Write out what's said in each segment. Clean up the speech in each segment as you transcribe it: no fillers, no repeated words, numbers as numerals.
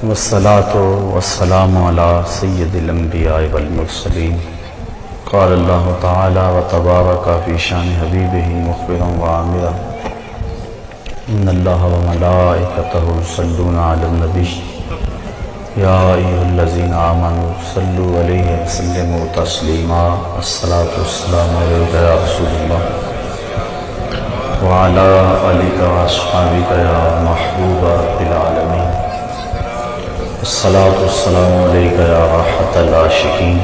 والصلاة والسلام على سيد الأنبياء والمرسلين. قال الله تعالى وتبارك في شان حبيبه مخبرا وعامرا إن الله وملائكته يصلون على النبي يا أيها الذين آمنوا صلوا عليه وسلموا تسليما. الصلاة والسلام عليك يا رسول الله وعلى آلك وأصحابك يا محبوب رب العالمين. الصلاة والسلام عليك يا راحة العاشقين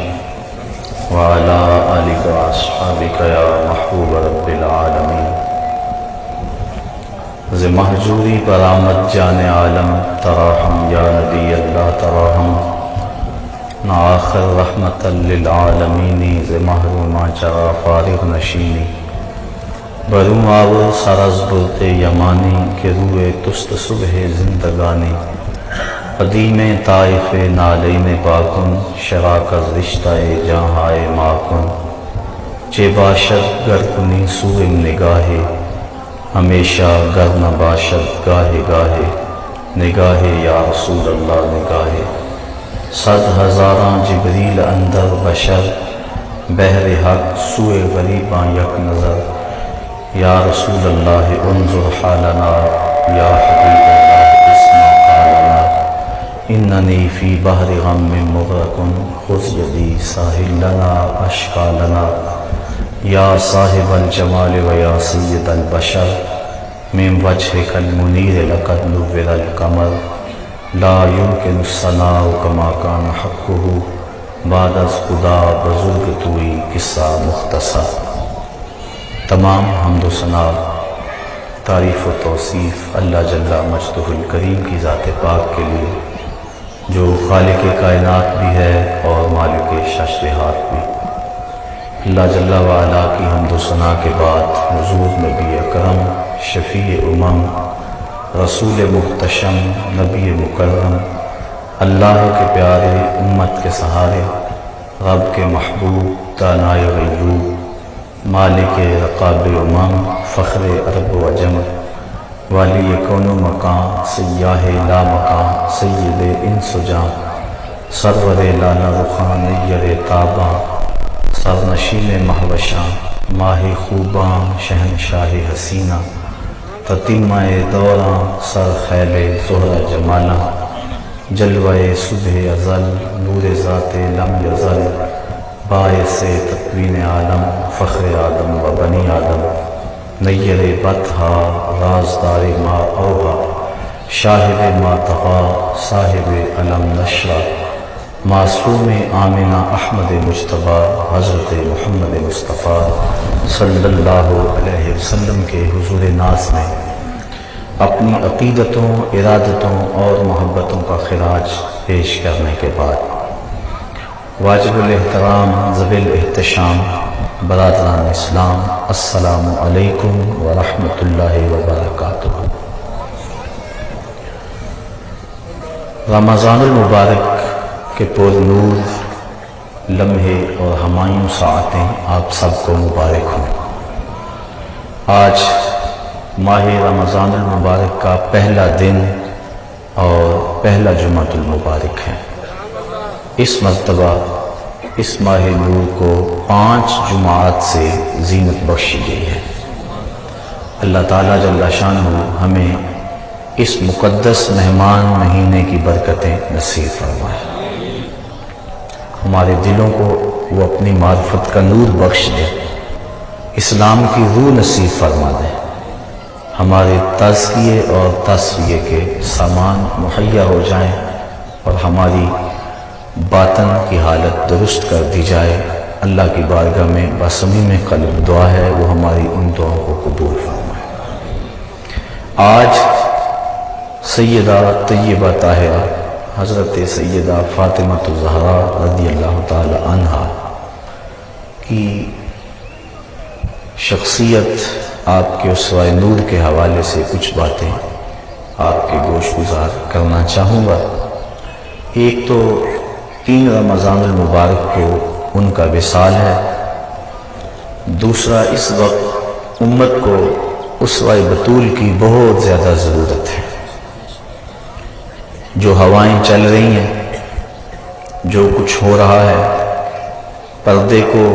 وعلى آلك وأصحابك يا محبوب رب العالمين. ز محجوری پر آمد جان عالم تراہم یا نبی اللہ تراہم. نا آخر رحمت للعالمین ز محرومہ چرا فارغ نشینی. بروں آو سرز بلت یمانی کہ روئے تست صبح زندگانی. قدیم طائف نالین پاکن شراکت رشتہ جہائے ماکن. چے باشد گر کنی سوئے نگاہے ہمیشہ گر نہ باشد گاہے گاہے. نگاہے یا رسول اللہ نگاہے. صد ہزاراں جبریل اندر بشر بحر حق سوئے غریباں یک نظر. یا رسول اللہ انظر حالنا یا حبیب اللہ اسمع قالنا. اننی فی بحر غم مغرق خذ یدی ساحل لنا اشکا لنا. یا صاحب الجمال و یا سید البشر من وجهک المنیر لقد نور القمر. لا يمكن الثناء كما كان حقه بعد از خدا بزرگ توئی قصہ مختصر. تمام حمد و ثنا تعریف و توصیف اللہ جل مجدہ الکریم کی ذات پاک کے لیے جو خالق کائنات بھی ہے اور مالک ششرہات بھی. اللہ جل وعلا کی حمد و ثنا کے بعد حضور نبی اکرم شفیع امم رسول محتشم نبی مکرم اللہ کے پیارے امت کے سہارے رب کے محبوب دانائے غیوب مالک رقاب امم فخر عرب و عجم والی کون و مکان سیاہ لا مکان سید انس و جاں سرور لالا رخان نیر تاباں سرنشین مہوشاں ماہ خوباں شہنشاہ حسینہ تتیمہ دوراں سر خیل زہرہ جمالہ. جلوہ صبح ازل نور ذات لم یزل باعث تکوین عالم فخر آدم و بنی آدم. نیر بطحا رازدار ما اوہا شاہد ما تغا صاحب علم نشرہ. معصوم آمنہ احمد مجتبیٰ حضرت محمد مصطفیٰ صلی اللہ علیہ وسلم کے حضور ناز میں اپنی عقیدتوں ارادتوں اور محبتوں کا خراج پیش کرنے کے بعد واجب الاحترام ذوی الاحتشام برادران اسلام السلام علیکم ورحمۃ اللہ وبرکاتہ. رمضان المبارک کہ پر نور لمحے اور ہمایوں ساعتیں آپ سب کو مبارک ہوں. آج ماہ رمضان المبارک کا پہلا دن اور پہلا جمعۃ المبارک ہے. اس مرتبہ اس ماہ نور کو 5 جمعات سے زینت بخشی گئی ہے. اللہ تعالیٰ جل شانہ ہمیں اس مقدس مہمان مہینے کی برکتیں نصیب فرمائے. ہمارے دلوں کو وہ اپنی معرفت کا نور بخش دے. اسلام کی روح نصیب فرما دے. ہمارے تزکیے اور تصفیے کے سامان مہیا ہو جائیں اور ہماری باطن کی حالت درست کر دی جائے. اللہ کی بارگاہ میں بصمیم قلب دعا ہے وہ ہماری ان دعاؤں کو قبول فرمائے. آج سیدہ طیبہ طاہرہ حضرت سیدہ فاطمہ الزہرا رضی اللہ تعالی عنہا کی شخصیت آپ کے اسوہ نور کے حوالے سے کچھ باتیں آپ کے گوش گزار کرنا چاہوں گا. ایک تو 3 رمضان المبارک کو ان کا وصال ہے. دوسرا اس وقت امت کو اسوہ بطول کی بہت زیادہ ضرورت ہے. جو ہوائیں چل رہی ہیں، جو کچھ ہو رہا ہے، پردے کو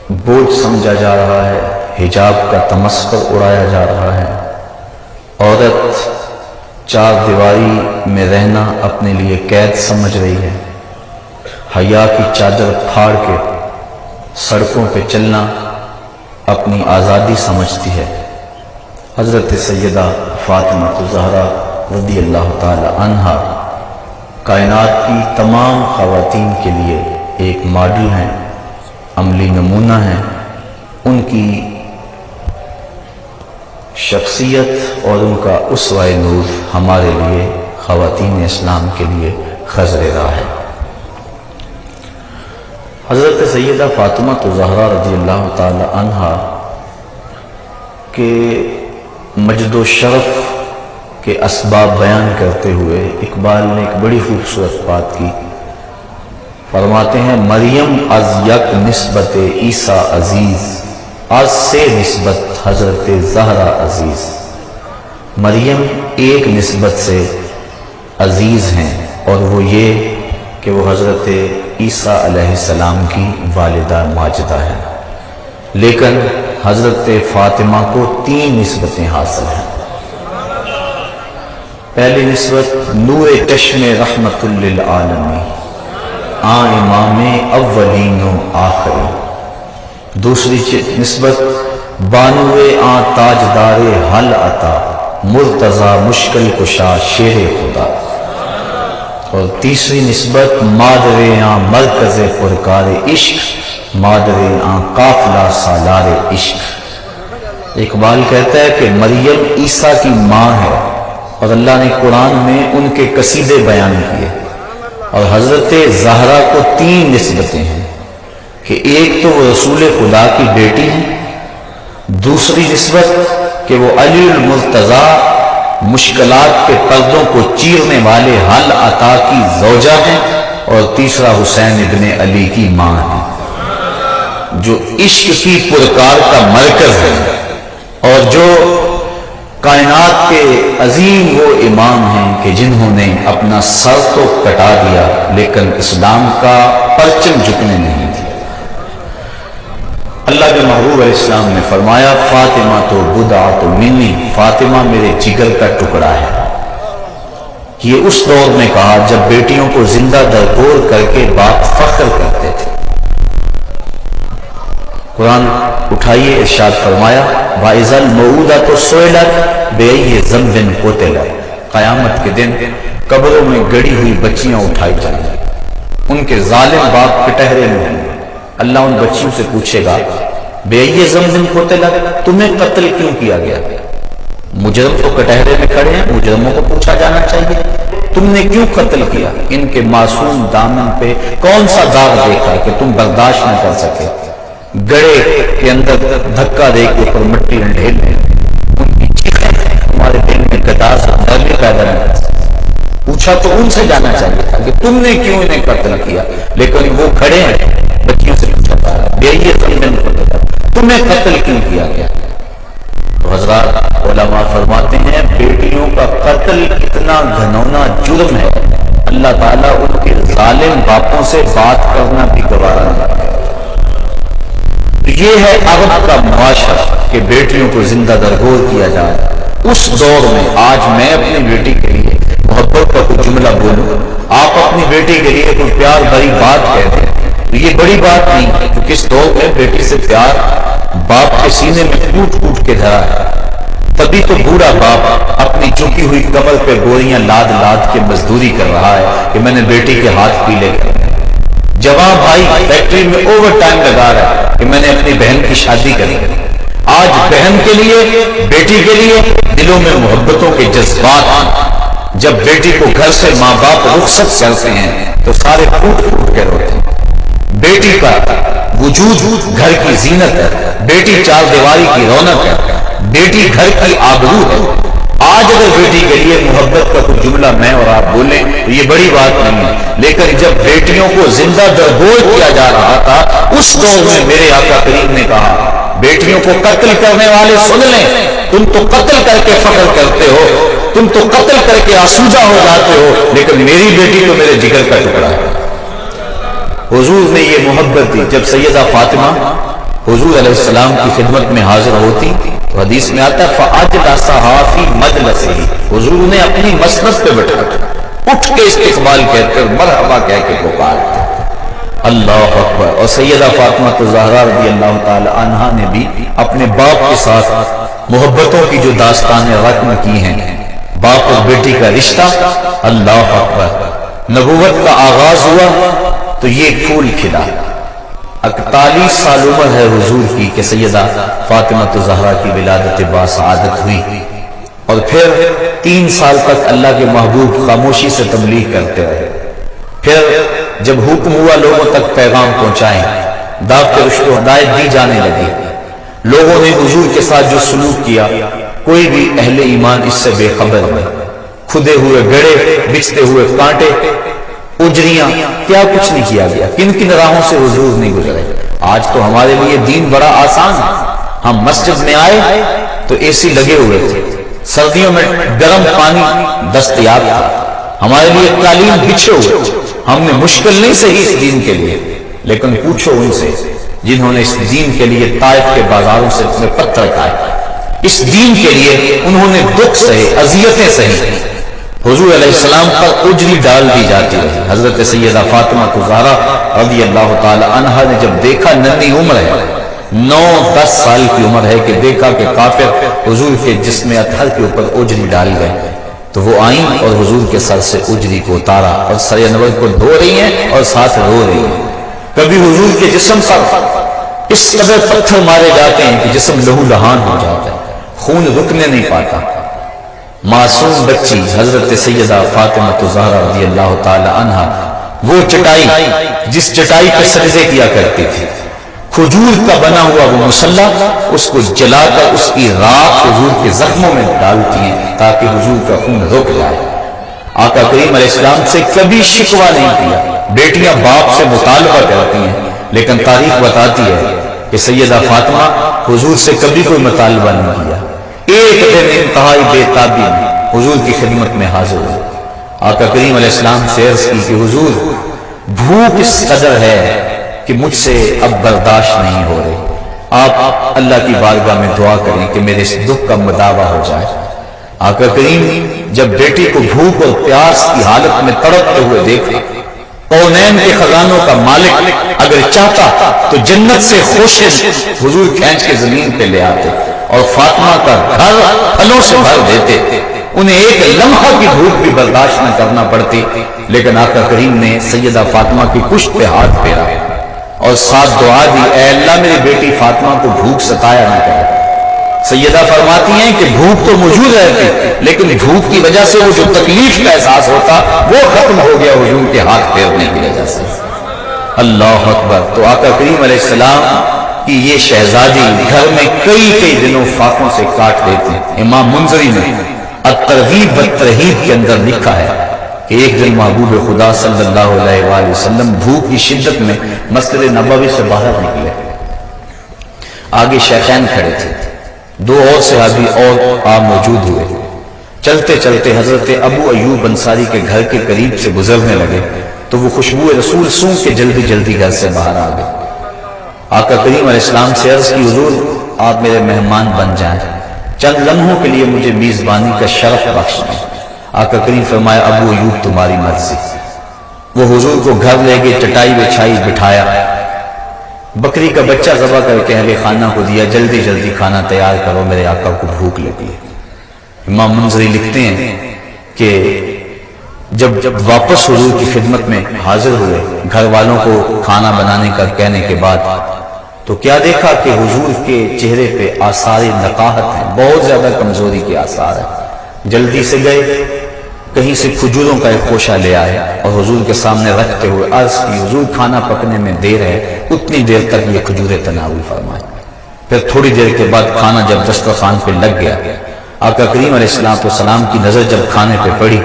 بوجھ سمجھا جا رہا ہے، حجاب کا تمسخر اڑایا جا رہا ہے، عورت چار دیواری میں رہنا اپنے لیے قید سمجھ رہی ہے، حیا کی چادر پھاڑ کے سڑکوں پہ چلنا اپنی آزادی سمجھتی ہے۔ حضرت سیدہ فاطمہ الزہرا رضی اللہ تعالی عنہا کائنات کی تمام خواتین کے لیے ایک ماڈل ہیں، عملی نمونہ ہیں۔ ان کی شخصیت اور ان کا اسوہ نور ہمارے لیے، خواتین اسلام کے لیے خضر راہ ہے۔ حضرت سیدہ فاطمہ الزہرا رضی اللہ تعالی عنہا کے مجد و شرف کے اسباب بیان کرتے ہوئے اقبال نے ایک بڑی خوبصورت بات کی۔ فرماتے ہیں مریم از یک نسبت عیسیٰ عزیز، از سے نسبت حضرت زہرا عزیز۔ مریم ایک نسبت سے عزیز ہیں اور وہ یہ کہ وہ حضرت عیسیٰ علیہ السلام کی والدہ ماجدہ ہے، لیکن حضرت فاطمہ کو 3 نسبتیں حاصل ہیں۔ پہلی نسبت نور چشم رحمت للعالمین، امام اولین و آخری۔ دوسری نسبت بانو تاجدار حل عطا، مرتضی مشکل کشا شیر خدا۔ اور تیسری نسبت مادر مرکز پرکار عشق، مادر قافلہ سالار عشق۔ اقبال کہتا ہے کہ مریم عیسیٰ کی ماں ہے اور اللہ نے قرآن میں ان کے قصیدے بیان کیے، اور حضرت زہرا کو 3 نسبتیں ہیں کہ ایک تو وہ رسول خدا کی بیٹی ہیں، دوسری نسبت کہ وہ علی المرتضیٰ مشکلات کے پردوں کو چیرنے والے حل عطا کی زوجہ ہیں، اور تیسرا حسین ابن علی کی ماں ہے جو عشق کی پرکار کا مرکز ہے، اور جو کائنات کے عظیم وہ امام ہیں کہ جنہوں نے اپنا سر تو کٹا دیا لیکن اسلام کا پرچم جھکنے نہیں دیا۔ اللہ کے محبوب علیہ السلام نے فرمایا فاطمہ تو بضعۃ منی، فاطمہ میرے جگر کا ٹکڑا ہے۔ یہ اس دور میں کہا جب بیٹیوں کو زندہ درگور کر کے باپ فخر کرتے تھے۔ قرآن اٹھائیے، ارشاد فرمایا وَإِذَا الْمَوْءُودَةُ سُئِلَتْ بِأَيِّ ذَنبٍ قُتِلَتْ، قیامت کے دن قبروں میں گڑی ہوئی بچیاں اٹھائی جائیں گی، ان کے ظالم باپ کٹہرے میں ہوں گے۔ اللہ ان بچیوں سے پوچھے گا بِأَيِّ ذَنبٍ قُتِلَتْ، تمہیں قتل کیوں کیا گیا؟ مجرم تو کٹہرے میں کھڑے ہیں، مجرموں کو پوچھا جانا چاہیے تم نے کیوں قتل کیا؟ ان کے معصوم دامن پہ کون سا داغ دیکھا کہ تم برداشت نہ کر سکے؟ گڑے کے اندر دھکا دے کے اوپر مٹی انڈھیل لیں، ان کی چیخیں ہمارے دل میں گداز اور ڈر پیدا نہ کر سکے۔ پوچھا تو ان سے جانا چاہیے تھا کہ تم نے کیوں انہیں قتل کیا، لیکن وہ کھڑے ہیں بچیوں سے پوچھا جا رہا ہے یہ تمہیں قتل کیوں کیا گیا؟ تو حضرات علماء فرماتے ہیں بیٹیوں کا قتل اتنا گھنونا جرم ہے، اللہ تعالیٰ ان کے ظالم باپوں سے بات کرنا بھی گوارا نہیں کرتا۔ یہ ہے عرب کا معاشرہ کہ بیٹیوں کو زندہ درگور کیا جائے۔ اس دور میں آج میں اپنی بیٹی کے لیے محبت کا کوئی جملہ بولوں، آپ اپنی بیٹی کے لیے کوئی پیار بھری بات کہہ دیں، یہ بڑی بات نہیں ہے، کیونکہ اس دور میں بیٹی سے پیار باپ کے سینے میں کوٹ کوٹ کے دھرا ہے۔ تبھی تو بوڑھا باپ اپنی جھکی ہوئی کمر پہ گوریاں لاد لاد کے مزدوری کر رہا ہے کہ میں نے بیٹی کے ہاتھ پیلے کرنے۔ جوان بھائی فیکٹری میں اوور ٹائم لگا رہا ہے کہ میں نے اپنی بہن کی شادی کرنی۔ آج بہن کے لیے، بیٹی کے لیے دلوں میں محبتوں کے جذبات ہیں۔ جب بیٹی کو گھر سے ماں باپ رخصت کرتے ہیں تو سارے پھوٹ پھوٹ کے روتے ہیں۔ بیٹی کا وجود گھر کی زینت ہے، بیٹی چار دیواری کی رونق ہے، بیٹی گھر کی آبرو ہے۔ آج اگر بیٹی کے لیے محبت کا کوئی جملہ میں اور آپ بولیں تو یہ بڑی بات نہیں ہے، لیکن جب بیٹیوں کو زندہ درگور کیا جا رہا تھا اس دور میں میرے آقا کریم نے کہا بیٹیوں کو قتل کرنے والے سن لیں، تم تو قتل کر کے فخر کرتے ہو، تم تو قتل کر کے آسودہ ہو جاتے ہو، لیکن میری بیٹی تو میرے جگر کا ٹکڑا ہے۔ حضور نے یہ محبت دی۔ جب سیدہ فاطمہ حضور علیہ السلام کی خدمت میں حاضر ہوتی تو حدیث میں آتا ہے فَأَجْلَسَهَا فِي مَجْلَسِهِ، حضور نے اپنی مسند پہ بٹھا اٹھ کے استقبال کہہ کر مرحبا کہہ کے پکارتے۔ اللہ اکبر۔ اور سیدہ فاطمہ الزہرا رضی اللہ تعالی عنہا نے بھی اپنے باپ کے ساتھ محبتوں کی جو داستانیں رقم کی ہیں، باپ اور بیٹی کا رشتہ، اللہ اکبر۔ نبوت کا آغاز ہوا تو یہ پھول کھلا۔ 41 سال عمر ہے حضور کی کہ سیدہ فاطمہ الزہرا کی ولادت باسعادت ہوئی، اور پھر 3 سال تک اللہ کے محبوب خاموشی سے تبلیغ کرتے رہے۔ پھر جب حکم ہوا لوگوں تک پیغام پہنچائیں، دعوت رشد و ہدایت دی جانے لگی، لوگوں نے حضور کے ساتھ جو سلوک کیا کوئی بھی اہل ایمان اس سے بے خبر نہیں۔ کھدے ہوئے گڑے، بچھتے ہوئے کانٹے، اجریاں، کیا کچھ نہیں کیا گیا، کن کن راہوں سے حضور نہیں گزرے۔ آج تو ہمارے لیے دین بڑا آسان ہے۔ ہم مسجد میں آئے تو اے سی لگے ہوئے تھے، سردیوں میں گرم پانی دستیاب تھا، ہمارے لیے قالین بچھے ہوئے، ہم نے مشکل نہیں سہی اس دین کے لیے۔ لیکن پوچھو ان سے جنہوں نے اس دین کے لیے طائف کے بازاروں سے اپنے پتھر کھائے، اس دین کے لیے انہوں نے دکھ سہے، اذیتیں سہی، حضور علیہ السلام پر اجری ڈال دی جاتی ہے۔ حضرت سیدہ فاطمہ الزہرا رضی اللہ تعالی عنہا نے جب دیکھا ننھی عمر ہے، 9-10 سال کی عمر ہے، کہ دیکھا کہ کافر حضور کے جسم اطہر کے اوپر اجری ڈال گئے، تو وہ آئیں اور حضور کے سر سے اجری کو اتارا اور سر انور کو دھو رہی ہیں اور ساتھ رو رہی ہیں۔ کبھی حضور کے جسم پر اس قدر پتھر مارے جاتے ہیں کہ جسم لہو لہان ہو جاتا ہے، خون رکنے نہیں پاتا۔ معصوم بچی حضرت سیدہ فاطمہ الزہرا رضی اللہ تعالی عنہا، وہ چٹائی جس چٹائی پر سجدے کیا کرتی تھی، کھجور کا بنا ہوا وہ مصلی، اس کو جلا کر اس کی راکھ حضور کے زخموں میں ڈالتی ہیں تاکہ حضور کا خون رک جائے۔ آقا کریم علیہ السلام سے کبھی شکوہ نہیں کیا۔ بیٹیاں باپ سے مطالبہ کرتی ہیں، لیکن تاریخ بتاتی ہے کہ سیدہ فاطمہ حضور سے کبھی کوئی مطالبہ نہیں کیا۔ ایک دن انتہائی بے تابی میں حضور کی خدمت میں حاضر ہوئے۔ آقا کریم علیہ السلام سے عرض کی کہ حضور بھوک اس قدر ہے کہ مجھ سے اب برداشت نہیں ہو رہی، آپ اللہ کی بارگاہ میں دعا کریں کہ میرے اس دکھ کا مداوع ہو جائے۔ آقا کریم جب بیٹی کو بھوک اور پیاس کی حالت میں تڑپتے ہوئے دیکھا، کونین کے خزانوں کا مالک اگر چاہتا تو جنت سے خوشش حضور کھینچ کے زمین پہ لے آتے اور فاطمہ کا گھر پھلوں سے بھر دیتے، انہیں ایک لمحہ کی بھوک بھی برداشت نہ کرنا پڑتی۔ لیکن آقا کریم نے سیدہ فاطمہ کی پشت پہ ہاتھ پھیرا اور ساتھ دعا دی، اے اللہ میری بیٹی فاطمہ کو بھوک ستایا نہ کرے۔ سیدہ فرماتی ہیں کہ بھوک تو موجود رہتی، لیکن بھوک کی وجہ سے وہ جو تکلیف کا احساس ہوتا وہ ختم ہو گیا حضور کے ہاتھ پھیرنے کی وجہ سے۔ اللہ اکبر۔ تو آقا کریم علیہ السلام کی یہ شہزادی گھر میں کئی دنوں فاقوں سے کاٹ دیتے ہیں۔ امام منذری نے الترغیب والترہیب کے اندر لکھا ہے کہ ایک دن محبوب خدا صلی اللہ علیہ وآلہ وسلم بھوک کی شدت میں مسجد نبوی سے باہر نکلے، آگے شیخین کھڑے تھے، 2 اور صحابی اور آپ موجود ہوئے۔ چلتے چلتے حضرت ابو ایوب انصاری کے گھر کے قریب سے گزرنے لگے تو وہ خوشبو رسول سونگھ کے جلدی جلدی گھر سے باہر آ گئے۔ آقا کریم علیہ السلام سے عرض کی، حضور آپ میرے مہمان بن جائیں، چند لمحوں کے لیے مجھے میزبانی کا شرف بخش دیں۔ آقا کریم فرمایا، ابو ایوب تمہاری مرضی۔ وہ حضور کو گھر لے گئے، چٹائی بچھائی، بٹھایا، بکری کا بچہ ذبح کر کے اہل خانہ کو دیا، جلدی جلدی کھانا تیار کرو، میرے آقا کو بھوک لگی ہے۔ امام منذری لکھتے ہیں کہ جب واپس حضور کی خدمت میں حاضر ہوئے، گھر والوں کو کھانا بنانے کا کہنے کے بعد، تو کیا دیکھا کہ حضور کے چہرے پہ آثار نقاہت ہیں، بہت زیادہ کمزوری کے آثار ہیں۔ جلدی سے گئے، کہیں سے کھجوروں کا ایک خوشہ لے آئے اور حضور کے سامنے رکھتے ہوئے عرض کی، حضور کھانا پکنے میں دیر ہے، اتنی دیر تک یہ کھجوریں تناول فرمائیں۔ پھر تھوڑی دیر کے بعد کھانا جب دسترخوان پہ لگ گیا، آقا کریم علیہ السلام کی نظر جب کھانے پہ پڑی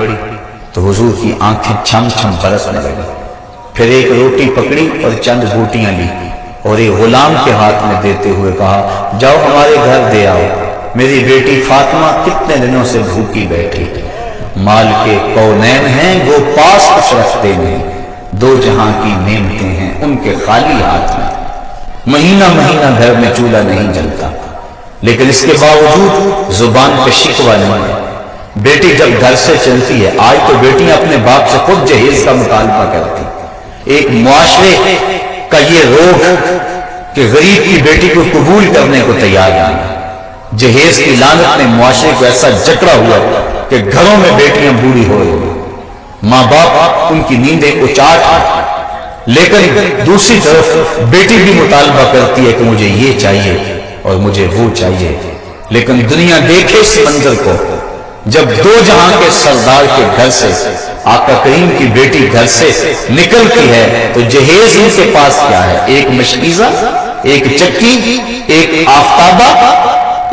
تو حضور کی آنکھیں چھم چھم برسنے لگی۔ پھر ایک روٹی پکڑی اور چند بوٹیاں لی اور ایک غلام کے ہاتھ میں دیتے ہوئے کہا، جاؤ ہمارے گھر دے آؤ، میری بیٹی فاطمہ کتنے دنوں سے بھوکی بیٹھی، مال کے کونین ہیں وہ پاس کچھ رکھتے نہیں، دو جہاں کی نعمتیں ہیں ان کے خالی ہاتھ میں، مہینہ مہینہ گھر میں چولہا نہیں جلتا، لیکن اس کے باوجود زبان پہ شکوہ نہیں ہے۔ بیٹی جب گھر سے چلتی ہے، آج تو بیٹیاں اپنے باپ سے خود جہیز کا مطالبہ کرتی، ایک معاشرے کا یہ روگ کہ غریب کی بیٹی کو قبول کرنے کو تیار نہیں، جہیز کی لعنت نے معاشرے کو ایسا جکڑا ہوا کہ گھروں میں بیٹیاں بوڑھی ہو رہی ہیں، ماں باپ ان کی نیندیں اچاٹ ہیں، لیکن دوسری طرف بیٹی بھی مطالبہ کرتی ہے کہ مجھے یہ چاہیے اور مجھے وہ چاہیے، لیکن دنیا دیکھے اس منظر کو، جب دو جہاں کے سردار کے گھر سے آقا کریم کی بیٹی گھر سے نکلتی ہے تو جہیز ان کے پاس کیا ہے؟ ایک مشکیزہ، ایک چکی، ایک آفتابہ،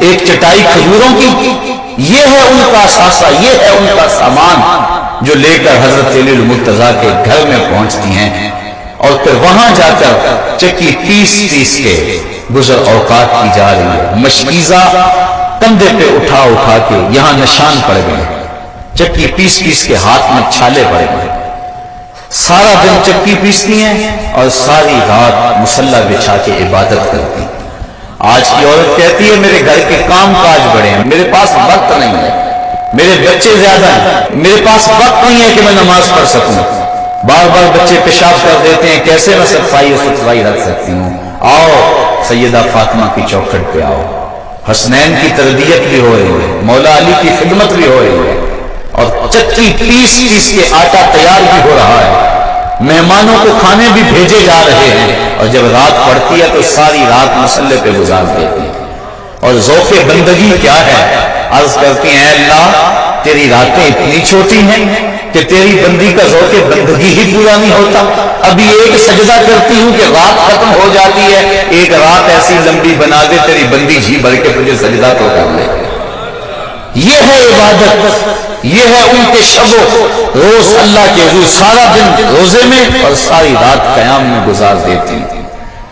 ایک چٹائی کھجوروں کی، یہ ہے ان کا اثاثہ، یہ ہے ان کا سامان جو لے کر حضرت علی المرتضیٰ کے گھر میں پہنچتی ہیں، اور پھر وہاں جا کر چکی پیس پیس کے گزر اوقات کی جا رہی ہے، مشکیزہ کندھے پہ اٹھا اٹھا کے یہاں نشان پڑ گئے، چکی پیس پیس کے ہاتھ میں چھالے پڑ گئے، سارا دن چکی پیستی ہیں اور ساری رات مصلی بچھا کے عبادت کرتی۔ آج کی عورت کہتی ہے میرے گھر کے کام کاج بڑے ہیں، میرے پاس وقت نہیں ہے، میرے بچے زیادہ ہیں، میرے پاس وقت نہیں ہے کہ میں نماز پڑھ سکوں، بار بار بچے پیشاب کر دیتے ہیں، کیسے میں صفائی و ستھرائی رکھ سکتی ہوں؟ آؤ سیدہ فاطمہ کی چوکھٹ پہ آؤ، حسنین کی تربیت بھی ہو رہی ہے، مولا علی کی خدمت بھی ہو رہی ہے، اور چکی پیس پیس کے آٹا تیار بھی ہو رہا ہے، مہمانوں کو کھانے بھی بھیجے جا رہے ہیں، اور جب رات پڑتی ہے تو ساری رات مصلی پہ گزار دیتی ہے۔ اور ذوق بندگی کیا ہے؟ عرض کرتی ہیں اے اللہ تیری راتیں اتنی چھوٹی ہیں کہ تیری بندی کا ذوق بندگی ہی پورا نہیں ہوتا، ابھی ایک سجدہ کرتی ہوں کہ رات ختم ہو جاتی ہے، ایک رات ایسی لمبی بنا دے تیری بندی جی بھر کے تجھے سجدہ تو کر لے۔ یہ ہے عبادت، یہ ہے ان کے شب و روز اللہ کے حضور، سارا دن روزے میں اور ساری رات قیام میں گزار دیتی۔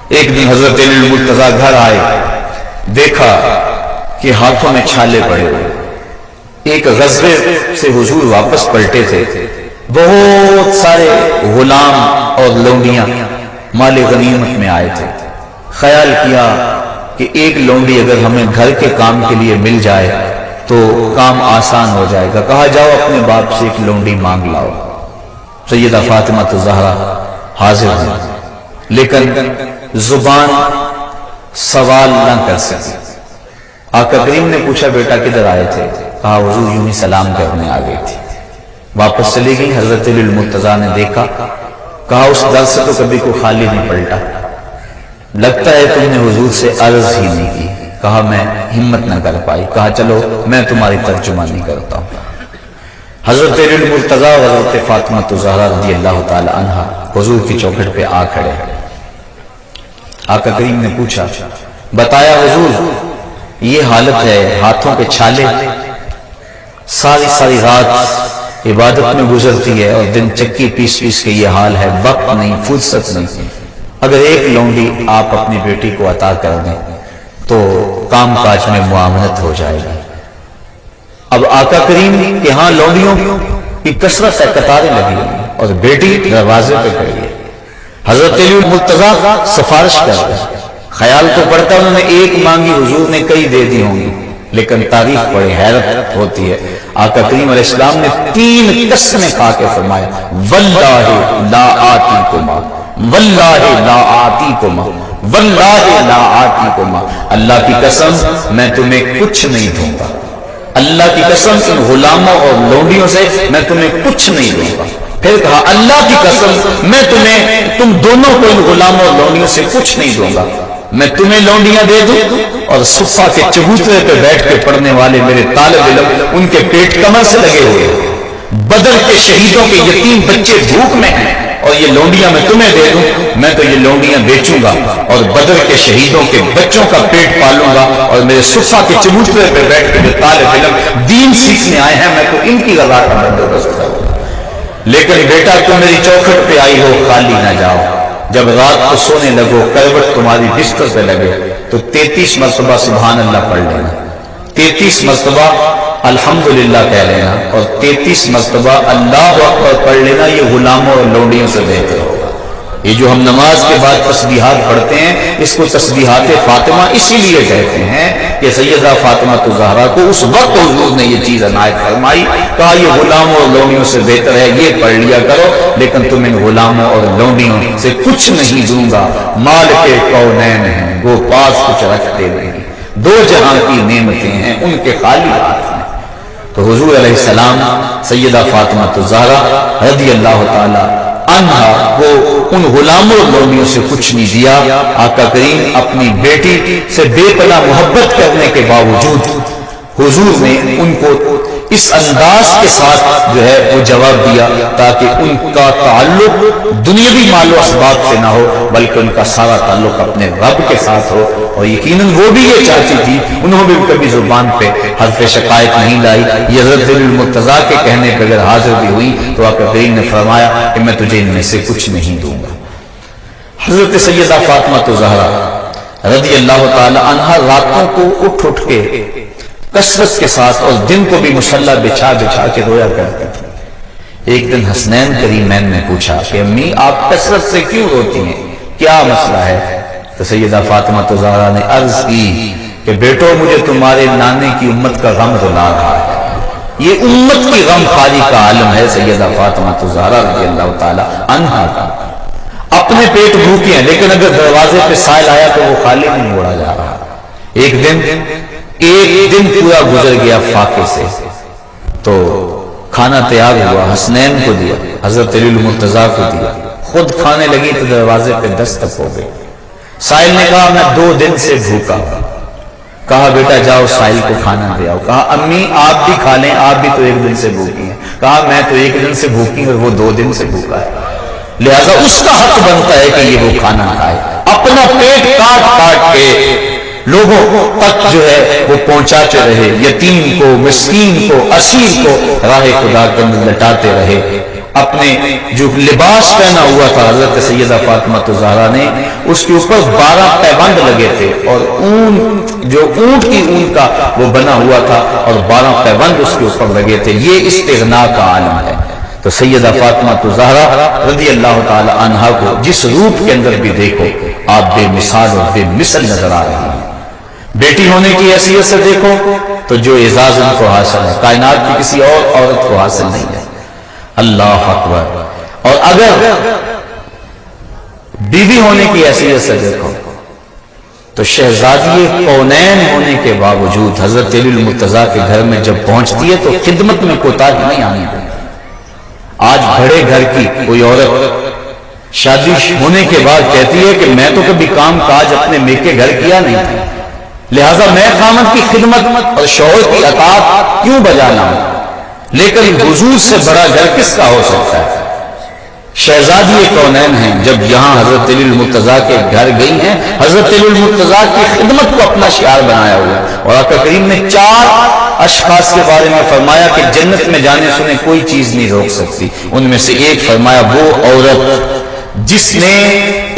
ایک دن حضرت علی المرتضیٰ گھر آئے، دیکھا کہ ہاتھوں میں چھالے پڑے ہوئے، ایک غزوے سے حضور واپس پلٹے تھے، بہت سارے غلام اور لونڈیاں مال غنیمت میں آئے تھے، خیال کیا کہ ایک لونڈی اگر ہمیں گھر کے کام کے لیے مل جائے تو کام آسان ہو جائے گا، کہا جاؤ اپنے باپ سے ایک لونڈی مانگ لاؤ۔ سیدہ فاطمہ الزہرا حاضر ہیں، لیکن زبان سوال نہ کر سکی۔ آقا کریم نے پوچھا بیٹا کدھر آئے تھے؟ کہا حضور یوں ہی سلام کرنے آ گئی تھی، واپس چلی گئی۔ حضرت علی المرتضیٰ نے دیکھا، کہا اس در سے تو کبھی کوئی خالی نہیں پلٹا، لگتا ہے تم نے حضور سے عرض ہی نہیں کی۔ کہا میں ہمت نہ کر پائی، کہا چلو میں تمہاری ترجمانی کرتا ہوں۔ حضرت علی المرتضیٰ و حضرت فاطمہ الزہرا رضی اللہ تعالی عنہ حضور کی چوکھٹ پہ آ کھڑے۔ آقا کریم نے پوچھا، بتایا حضور یہ حالت ہے، ہاتھوں کے چھالے، ساری رات عبادت میں گزرتی ہے اور دن چکی پیس پیس کے یہ حال ہے، وقت نہیں، فرصت نہیں، اگر ایک لونڈی آپ اپنی بیٹی کو عطا کر دیں تو کام کاج میں معاونت ہو جائے گی۔ اب آقا کریم کے ہاں لونڈیوں کی کثرت ہے، قطاریں لگی ہوئی اور بیٹی دروازے پہ کھڑی ہے۔ حضرت علی المرتضیٰ سفارش کر رہے ہیں، خیال تو پڑتا انہوں نے ایک مانگی، حضور نے کئی دے دی ہوں گی، لیکن تعریف پڑے حیرت ہوتی ہے۔ آقا کریم علیہ السلام نے 3 قسمیں کھا کے فرمایا، واللہ لا آتیکما، واللہ لا آتیکما، واللہ لا آتیکما، اللہ کی قسم میں تمہیں کچھ نہیں دوں گا، اللہ کی قسم ان غلاموں اور لونڈیوں سے میں تمہیں کچھ نہیں دوں گا۔ پھر کہا اللہ کی قسم میں تم دونوں کو ان غلاموں اور لونڈیوں سے کچھ نہیں دوں گا، میں تمہیں لونڈیاں دے دوں اور صفہ کے چبوترے پہ بیٹھ کے پڑھنے والے میرے طالب علم ان کے پیٹ کمر سے لگے ہوئے ہیں، بدر کے شہیدوں کے یتیم بچے بھوک میں ہیں اور یہ لونڈیاں میں تمہیں دے دوں، میں تو یہ لونڈیاں بیچوں گا اور بدر کے شہیدوں کے بچوں کا پیٹ پالوں گا، اور میرے صفہ کے چبوترے پہ بیٹھ کے جو طالب علم دین سیکھنے آئے ہیں میں تو ان کی غذا کا بندوبست کروں۔ لیکن بیٹا تم میری چوکھٹ پہ آئی ہو، خالی نہ جاؤ، جب رات کو سونے لگو، کروٹ تمہاری بستر پہ لگے تو 33 مرتبہ سبحان اللہ پڑھ لینا، 33 مرتبہ الحمدللہ کہہ لینا اور 33 مرتبہ اللہ اکبر پڑھ لینا، یہ غلاموں اور لونڈیوں سے بہتر ہوگا۔ یہ جو ہم نماز کے بعد تسبیحات پڑھتے ہیں اس کو تسبیحات فاطمہ اسی لیے کہتے ہیں کہ سیدہ فاطمہ الزہرا کو اس وقت حضور نے یہ چیز عنایت فرمائی، کہا یہ غلاموں اور لونڈیوں سے بہتر ہے، یہ پڑھ لیا کرو، لیکن تم ان غلاموں اور لونڈیوں سے کچھ نہیں دوں گا، مال کے کونین ہیں گو پاس کچھ رکھتے نہیں، دو جہاں کی نعمتیں ہیں ان کے خالی ہاتھ ہیں۔ تو حضور علیہ السلام سیدہ فاطمہ الزہرا رضی اللہ تعالی عنہا کو ان غلاموں اور لونڈیوں سے کچھ نہیں دیا۔ آقا کریم اپنی بیٹی سے بے پناہ محبت کرنے کے باوجود حضور نے ان کو اس انداز کے ساتھ جو ہے وہ جواب دیا تاکہ ان کا تعلق دنیاوی مال و اسباب سے نہ ہو بلکہ ان کا سارا تعلق اپنے رب کے ساتھ ہو، اور یقیناً وہ بھی یہ چاہتی تھی، انہوں نے بھی کبھی زبان پہ حرف شکایت نہیں لائی۔ یہ حضرت المرتضیٰ کے کہنے پہ اگر حاضر بھی ہوئی تو آقا کریم نے فرمایا کہ میں تجھے ان میں سے کچھ نہیں دوں گا۔ حضرت سیدہ فاطمہ الزہرا رضی اللہ تعالی عنہا راتوں کو اٹھ کے کثرت کے ساتھ اور دن کو بھی مصلی بچھا بچھا کے رویا کرتے تھے۔ ایک دن حسنین کریمین نے پوچھا کہ امی آپ کثرت سے کیوں روتی ہیں، کیا مسئلہ ہے؟ تو سیدہ فاطمہ الزہرا نے عرض کی کہ بیٹو مجھے تمہارے نانے کی امت کا غم رلا رہا ہے، یہ امت کی غم خاری کا عالم ہے سیدہ فاطمہ الزہرا رضی اللہ تعالی عنہا کا۔ اپنے پیٹ بھوکے ہیں لیکن اگر دروازے پہ سائل آیا تو وہ خالی نہیں موڑا جا رہا۔ ایک دن پورا گزر گیا فاقے سے، تو کھانا تیار ہوا، حسنین کو دیا، حضرت علی المرتضیٰ کو دیا، خود کھانے لگی تو دروازے پہ دستک ہو گئی۔ سائل نے کہا میں 2 دن سے بھوکا۔ کہا بیٹا جاؤ سائل کو کھانا دے آؤ۔ کہا امی آپ بھی کھا لیں، آپ بھی تو 1 دن سے بھوکی ہیں۔ کہا میں تو 1 دن سے بھوکی اور وہ 2 دن سے بھوکا ہے، لہذا اس کا حق بنتا ہے کہ یہ وہ کھانا کھائے۔ اپنا پیٹ کاٹ کاٹ کے لوگوں تک جو ہے وہ پہنچاتے رہے، یتیم کو، مسکین کو، اسیر کو راہ خدا کے اندر لٹاتے رہے۔ اپنے جو لباس پہنا ہوا تھا حضرت سیدہ فاطمہ الزہرا نے، اس کے اوپر 12 پیبند لگے تھے اور جو اونٹ کی اون کا وہ بنا ہوا تھا اور 12 پیبند اس کے اوپر لگے تھے۔ یہ استغنا کا عالم ہے۔ تو سیدہ فاطمہ الزہرا رضی اللہ تعالی عنہا کو جس روپ کے اندر بھی دیکھو آپ بے مثال اور بے مثل نظر آ رہی ہیں۔ بیٹی ہونے کی حیثیت سے دیکھو تو جو اعزاز ان کو حاصل ہے کائنات کی کسی اور عورت کو حاصل نہیں ہے۔ اللہ اکبر۔ اور اگر بیوی ہونے کی حیثیت سے دیکھو تو شہزادی کونین ہونے کے باوجود حضرت علی المرتضیٰ کے گھر میں جب پہنچتی ہے تو خدمت میں کوتاہی نہیں آنی ہے۔ آج بڑے گھر کی کوئی عورت شادی ہونے کے بعد کہتی ہے کہ میں تو کبھی کام کاج اپنے میکے گھر کیا نہیں تھا، لہٰذا میں خامد کی خدمت اور شوہر کی اطاعت کیوں بجانا ہوں؟ لیکن حضور سے بڑا گھر کس کا ہو سکتا ہے؟ شہزادی کونین ہیں، جب یہاں حضرت علی المرتضیٰ کے گھر گئی ہیں، حضرت علی المرتضیٰ کی خدمت کو اپنا شعار بنایا ہوا ہے۔ اور آقا کریم نے 4 اشخاص کے بارے میں فرمایا کہ جنت میں جانے سے انہیں کوئی چیز نہیں روک سکتی، ان میں سے ایک فرمایا وہ عورت جس نے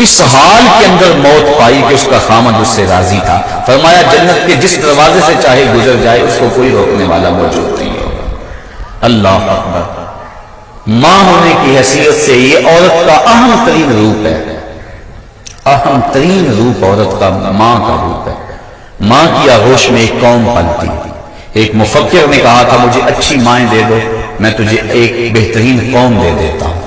اس حال کے اندر موت پائی کہ اس کا خامد اس سے راضی تھا۔ فرمایا جنت کے جس دروازے سے چاہے گزر جائے اس کو کوئی روکنے والا موجود نہیں ہوگا۔ اللہ اکبر۔ ماں ہونے کی حیثیت سے یہ عورت کا اہم ترین روپ ہے، اہم ترین روپ عورت کا ماں کا روپ ہے۔ ماں کی آغوش میں ایک قوم پلتی۔ ایک مفکر نے کہا تھا مجھے اچھی مائیں دے دو میں تجھے ایک بہترین قوم دے دیتا ہوں۔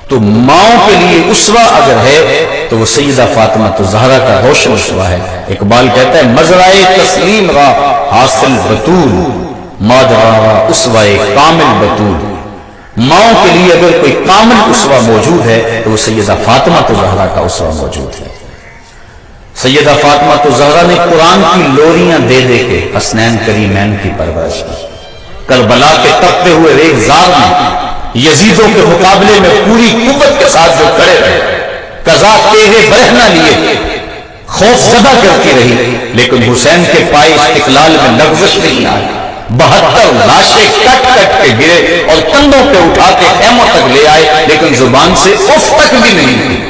تو ماؤں کے لیے اسوہ اگر ہے تو وہ سیدہ فاطمہ الزہرا کا روشن اسوہ ہے۔ اقبال کہتا ہے مزرعے تسلیم را حاصل بطول، مادرا را اسوہ کامل بطول۔ ماؤں کے لیے اگر کوئی کامل اسوہ موجود ہے تو وہ سیدہ فاطمہ الزہرا کا اسوہ موجود ہے۔ سیدہ فاطمہ الزہرا نے قرآن کی لوریاں دے دے کے حسنین کریمین کی پرورش کی۔ کربلا کے تپتے ہوئے ریگزار میں یزیدوں کے مقابلے میں پوری قوت کے ساتھ جو کھڑے رہے، قضا تیرے برہنہ لیے خوف زدہ کرتی رہی، لیکن حسین کے پائے استقلال میں لغزش نہیں آئی۔ 72 لاشیں کٹ کٹ کے گرے اور کندھوں پہ اٹھا کے خیموں تک لے آئے، لیکن زبان سے اف تک بھی نہیں ہوئی،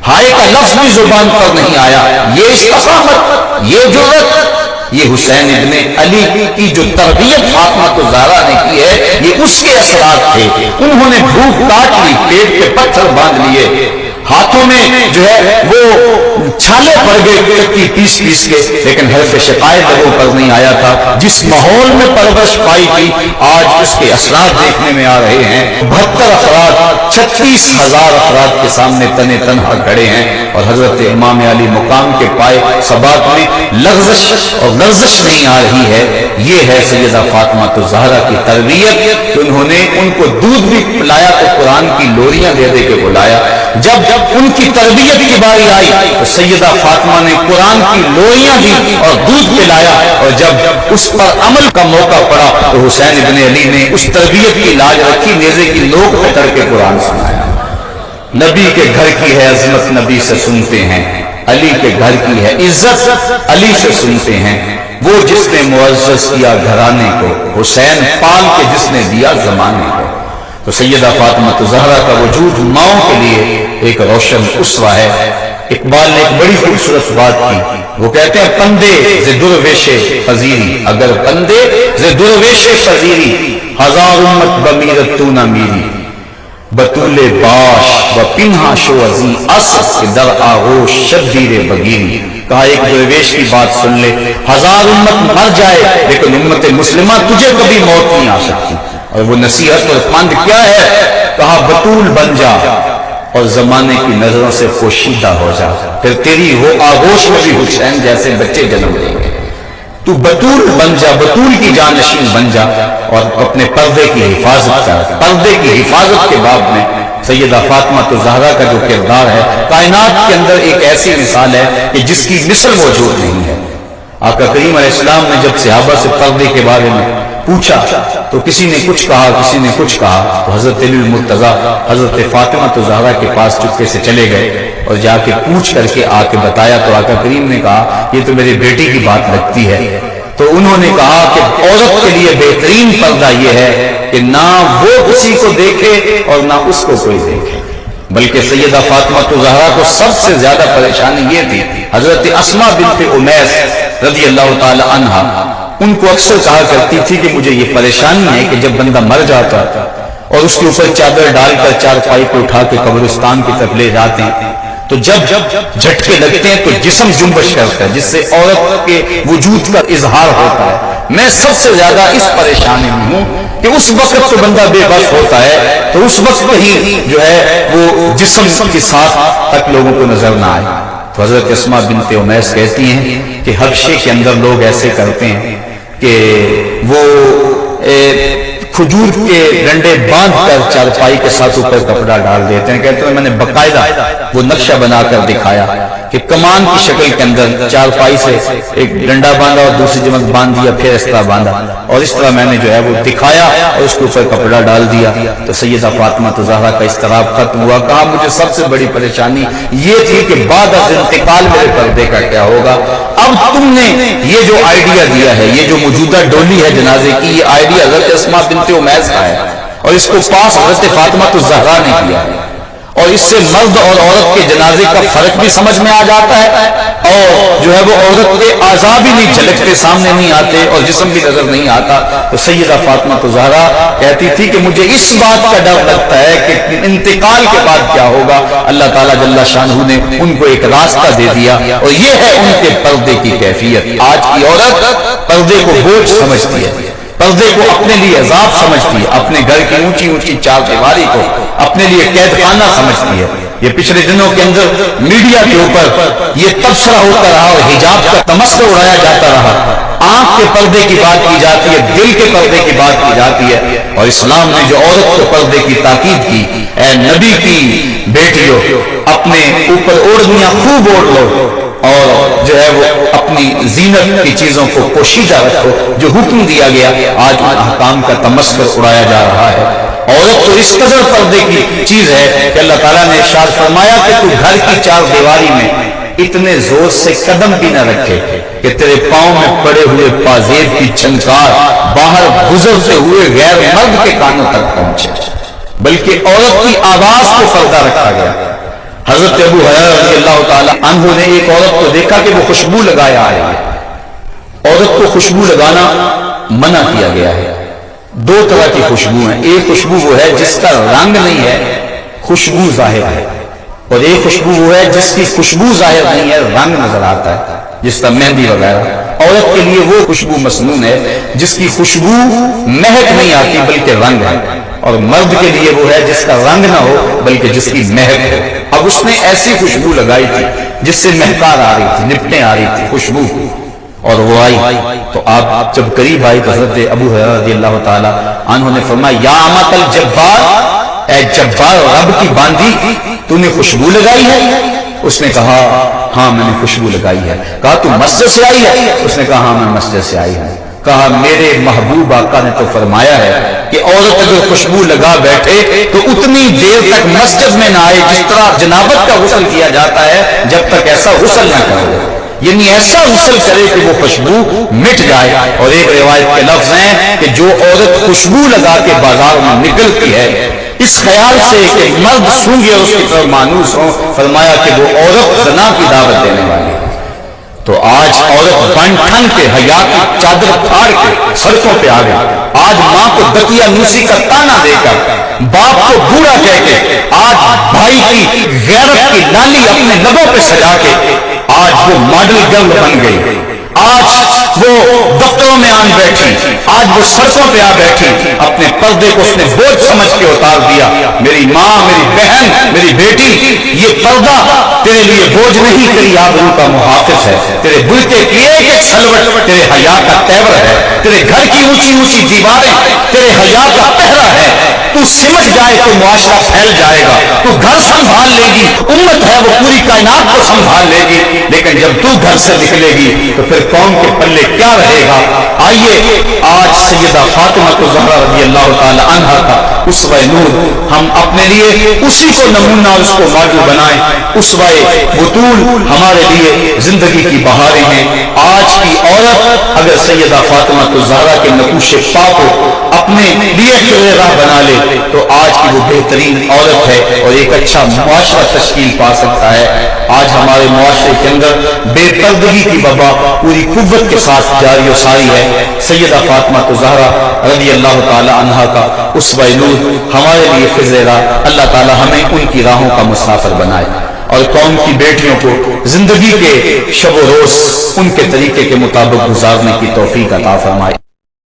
ہائے کا لفظ بھی زبان پر نہیں آیا۔ یہ استقامت، یہ جرأت یہ حسین ابن علی کی جو تربیت فاطمہ الزہرا نے کی ہے یہ اس کے اثرات تھے. انہوں نے بھوک کاٹ لی، پیٹ پہ پتھر باندھ لیے، ہاتھوں میں جو ہے وہ چھالے پڑ گئے چکی پیس پیس کے، لیکن حرف شکایت لوگوں پر نہیں آیا تھا. جس ماحول میں پرورش پائی تھی آج اس کے اثرات دیکھنے میں آ رہے ہیں. 72 افراد 36,000 افراد کے سامنے تنے تنہا کھڑے ہیں، اور حضرت امام علی مقام کے پائے ثبات میں لغزش اور لرزش نہیں آ رہی ہے. یہ ہے سیدہ فاطمہ الزہرا کی تربیت کہ انہوں نے ان کو دودھ بھی پلایا تو قرآن کی لوریاں دے دے کے بلایا. جب ان کی تربیت کی باری آئی تو سیدہ فاطمہ نے قرآن کی لوریاں دی اور دودھ پلایا، اور جب اس پر عمل کا موقع پڑا تو حسین ابن علی نے اس تربیت کی لاج رکھی، نیزے کی نوک پکڑ کے قرآن سنایا. نبی کے گھر کی ہے عظمت نبی سے سنتے ہیں، علی کے گھر کی ہے عزت علی سے سنتے ہیں. وہ جس نے معزز کیا گھرانے کو، حسین پال کے جس نے دیا زمانے کو. تو سیدہ فاطمہ الزہرا کا وجود ماؤں کے لیے ایک روشن اسوہ ہے. اقبال نے ایک بڑی خوبصورت بات کی، وہ کہتے ہیں پندے ز درویش پذیری، اگر پندے ز درویش پذیری، ہزار امت بمیرت تو نہ میری، بطول باش و پنہا شو عزی اصر در آغوش شبیر بگیری. کہا ایک درویش کی بات سن لے، ہزار امت مر جائے لیکن امت مسلمہ تجھے کبھی موت نہیں آ سکتی. اور وہ نصیحت اور پند کیا ہے؟ کہا بطول بن جا اور زمانے کی نظروں سے پوشیدہ ہو جا، پھر تیری وہ آغوش میں بھی حسین جیسے بچے جنم لیں گے. تو بطول بن جا، بطول کی جانشین بن جا اور اپنے پردے کی حفاظت کر. پردے کی حفاظت کے باب میں سیدہ فاطمہ الزہرا کا جو کردار ہے کائنات کے اندر ایک ایسی مثال ہے کہ جس کی مثل موجود نہیں ہے. آقا کریم علیہ السلام نے جب صحابہ سے پردے کے بارے میں پوچھا تو کسی نے کچھ کہا، کسی نے کچھ کہا، تو حضرت علی المرتضیٰ حضرت فاطمہ الزہرا کے پاس چپکے سے چلے گئے اور جا کے پوچھ کر کے آ کے بتایا. تو آقا کریم نے کہا یہ تو میرے بیٹی کی بات لگتی ہے. تو انہوں نے کہا کہ عورت کے لیے بہترین پردہ یہ ہے کہ نہ وہ کسی کو دیکھے اور نہ اس کو کوئی دیکھے. بلکہ سیدہ فاطمہ الزہرا کو سب سے زیادہ پریشانی یہ تھی. حضرت اسماء بنت امیس رضی اللہ تعالی عنہا ان کو اکثر کہا کرتی تھی کہ مجھے یہ پریشانی ہے کہ جب بندہ مر جاتا اور اس کے اوپر چادر ڈال کر چارپائی کو اٹھا کے قبرستان کی طرف لے جاتے ہیں تو جب جھٹکے لگتے ہیں تو جسم جنبش کرتا ہے، جس سے عورت کے وجود کا اظہار ہوتا ہے. میں سب سے زیادہ اس پریشانی میں ہوں کہ اس وقت تو بندہ بے بس ہوتا ہے تو اس وقت ہی جو ہے وہ جسم کے ساتھ تک لوگوں کو نظر نہ آئے. تو حضرت اسماء بنت امیس کہتی ہیں کہ حبشے کے اندر لوگ ایسے کرتے ہیں کہ وہ کھجور کے ڈنڈے باندھ کر چارپائی کے ساتھ اوپر کپڑا ڈال دیتے ہیں. کہتے ہیں میں نے باقاعدہ وہ نقشہ بنا کر دکھایا کہ کمان کی شکل کے اندر چارپائی سے ایک ڈنڈا باندھا اور دوسری جمع باندھ دیا، پھر اس طرح باندھا، اور اس طرح میں نے جو ہے وہ دکھایا اور اس کے اوپر کپڑا ڈال دیا. تو سیدہ فاطمہ الزہرا کا اضطراب ختم ہوا. کہا مجھے سب سے بڑی پریشانی یہ تھی کہ بعد از انتقال میرے پردے کا کیا ہوگا. اب تم نے یہ جو آئیڈیا دیا ہے، یہ جو موجودہ ڈولی ہے جنازے کی، یہ آئیڈیا حضرت اسماء بنت امیس کا ہے اور اس کو پاس حضرت فاطمہ الزہرا نے کیا ہے. اور اس سے مرد اور عورت کے جنازے کا فرق بھی سمجھ میں آ جاتا ہے اور جو ہے وہ عورت کے اعضاء بھی نہیں جھلکتے، سامنے نہیں آتے اور جسم بھی نظر نہیں آتا. تو سیدہ فاطمہ الزہرا کہتی تھی کہ مجھے اس بات کا ڈر لگتا ہے کہ انتقال کے بعد کیا ہوگا. اللہ تعالیٰ جل شانہ نے ان کو ایک راستہ دے دیا اور یہ ہے ان کے پردے کی کیفیت. آج کی عورت پردے کو بوجھ سمجھتی ہے، پردے کو اپنے لیے عذاب سمجھتی ہے، اپنے گھر کی اونچی اونچی چار دیواری کو اپنے لیے قید خانہ سمجھتی ہے. یہ پچھلے دنوں کے اندر میڈیا کے اوپر یہ تبصرہ ہوتا رہا اور حجاب کا تمسخر اڑایا جاتا رہا. آنکھ کے پردے کی بات کی جاتی ہے، دل کے پردے کی بات کی جاتی ہے، اور اسلام نے جو عورت کو پردے کی تاکید کی، اے نبی کی بیٹیوں اپنے اوپر اوڑھنیاں خوب اوڑھ لو اور جو ہے وہ اپنی زینت کی چیزوں کو پوشیدہ رکھو. جو حکم دیا گیا آج ان احکام کا تمسخر اڑایا جا رہا ہے. عورت تو اس قدر پردے کی چیز ہے کہ اللہ تعالیٰ نے ارشاد فرمایا کہ تو گھر کی چار دیواری میں اتنے زور سے قدم بھی نہ رکھے کہ تیرے پاؤں میں پڑے ہوئے پازیب کی چھنکار باہر گزرتے ہوئے غیر مرد کے کانوں تک پہنچے، بلکہ عورت کی آواز کو پردہ رکھا گیا. حضرت ابو ہریرہ رضی اللہ تعالی عنہ نے ایک عورت کو دیکھا کہ وہ خوشبو لگایا آئی ہے عورت کو خوشبو لگانا منع کیا گیا ہے۔ دو طرح کی خوشبو ہیں، ایک خوشبو وہ ہے جس کا رنگ نہیں ہے، خوشبو ظاہر ہے، اور ایک خوشبو وہ ہے جس کی خوشبو ظاہر نہیں ہے، رنگ نظر آتا ہے، جس کا مہندی وغیرہ۔ عورت کے لیے وہ خوشبو مسنون ہے جس کی خوشبو مہک نہیں آتی بلکہ رنگ ہے، اور مرد کے لیے وہ ہے جس کا رنگ نہ ہو بلکہ جس کی مہک ہے۔ اب اس نے ایسی خوشبو لگائی تھی جس سے مہکار آ رہی تھی، نپٹیں آ رہی تھی خوشبو، اور وہ آئی تو آپ جب قریب آئی تو حضرت ابو ہریرہ رضی اللہ تعالی عنہ نے فرمایا یا امۃ الجبار، اے جبار رب کی باندی، تو نے خوشبو لگائی ہے؟ اس نے کہا ہاں میں نے خوشبو لگائی ہے۔ کہا تو مسجد سے آئی ہے؟ اس نے کہا ہاں میں مسجد سے آئی ہوں۔ کہا میرے محبوب آقا نے تو فرمایا ہے کہ عورت اگر خوشبو لگا بیٹھے تو اتنی دیر تک مسجد میں نہ آئے جس طرح جنابت کا غسل کیا جاتا ہے جب تک ایسا غسل نہ کرے، یعنی ایسا غسل کرے کہ وہ خوشبو مٹ جائے۔ اور ایک روایت کے لفظ ہیں کہ جو عورت خوشبو لگا کے بازار میں نکلتی ہے اس خیال سے کہ مرد سونگے اور اس کی طرف مانوس ہوں، فرمایا کہ وہ عورت زنا کی دعوت دینے والی ہے۔ تو آج عورت بن ٹھن کے حیا کی چادر پھاڑ کے سڑکوں پہ آ گئی، آج ماں کو دقیہ نوسی کا تانا دے کر، باپ کو بوڑھا کہہ کے، آج بھائی کی غیرت کی لالی اپنے لبوں پہ سجا کے آج وہ ماڈل گرل بن گئی، آج وہ دفتروں میں آن بیٹھی، آج وہ سڑکوں پہ آ بیٹھی، اپنے پردے کو اس نے بوجھ سمجھ کے اتار دیا۔ میری ماں، میری بہن، میری بیٹی، یہ پردہ تیرے لیے بوجھ نہیں، تیری آبرو کا محافظ ہے، تیرے برقعے کی ایک ایک سلوٹ تیرے حیا کا تیور ہے، تیرے گھر کی اونچی اونچی دیواریں تیرے حیا کا پہرا ہے۔ تو سمجھ جائے تو معاشرہ پھیل جائے گا، تو گھر سنبھال لے گی، امت ہے وہ پوری کائنات کو سنبھال لے گی، لیکن جب تو گھر سے نکلے گی تو پھر قوم کے پلے کیا رہے گا؟ آئیے آج سیدہ فاطمہ الزہرا رضی اللہ تعالی عنہا کا اسوہ نور ہم اپنے لیے اسی کو نمونہ، اس کو ماڈل بنائیں۔ اسوہ بطول ہمارے لیے زندگی کی بہاریں ہیں۔ آج کی عورت اگر سیدہ فاطمہ الزہرا کے نقوش پا کو اپنے لیے راہ بنا لے تو آج کی وہ بہترین عورت ہے اور ایک اچھا معاشرہ تشکیل پا سکتا ہے۔ آج ہمارے معاشرے کے اندر بے پردگی کی وبا پوری قوت کے ساتھ جاری و ساری ہے۔ سیدہ فاطمہ الزہرا رضی اللہ تعالی عنہا کا اسوہ نور ہمارے لیے خضر راہ، اللہ تعالی ہمیں ان کی راہوں کا مسافر بنائے اور قوم کی بیٹیوں کو زندگی کے شب و روز ان کے طریقے کے مطابق گزارنے کی توفیق عطا فرمائے۔